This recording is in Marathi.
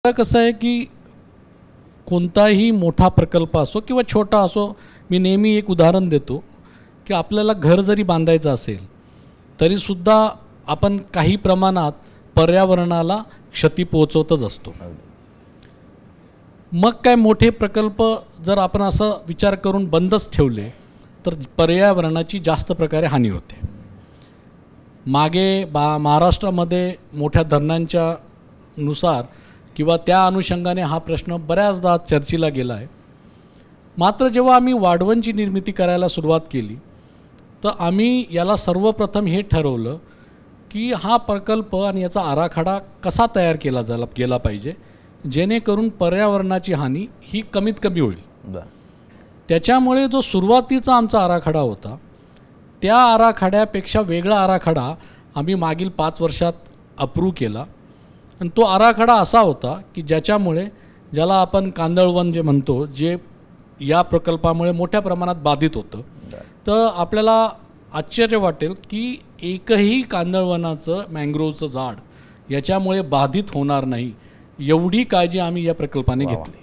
आता कसं आहे की कोणताही मोठा प्रकल्प असो किंवा छोटा असो, मी नेहमी एक उदाहरण देतो की आपल्याला घर जरी बांधायचं असेल तरीसुद्धा आपण काही प्रमाणात पर्यावरणाला क्षती पोहोचवतच असतो. मग काय मोठे प्रकल्प जर आपण असं विचार करून बंदच ठेवले तर पर्यावरणाची जास्त प्रकारे हानी होते. मागे महाराष्ट्रामध्ये मोठ्या धरणांच्या नुसार किंवा त्या अनुषंगाने हा प्रश्न बऱ्याचदा चर्चेला गेला आहे. मात्र जेव्हा आम्ही वाढवणची निर्मिती करायला सुरुवात केली तर आम्ही याला सर्वप्रथम हे ठरवलं की हा प्रकल्प आणि याचा आराखडा कसा तयार केला गेला पाहिजे जेणेकरून पर्यावरणाची हानी ही कमीत कमी होईल. त्याच्यामुळे जो सुरुवातीचा आमचा आराखडा होता त्या आराखड्यापेक्षा वेगळा आराखडा आम्ही मागील 5 वर्षात अप्रूव्ह केला. आणि तो आराखडा असा होता की ज्याच्यामुळे ज्याला आपण कांदळवन जे म्हणतो, जे या प्रकल्पामुळे मोठ्या प्रमाणात बाधित होतं, तर आपल्याला आश्चर्य वाटेल की एकही कांदळवनाचं मँग्रोवचं झाड याच्यामुळे बाधित होणार नाही एवढी काळजी आम्ही या प्रकल्पाने घेतली.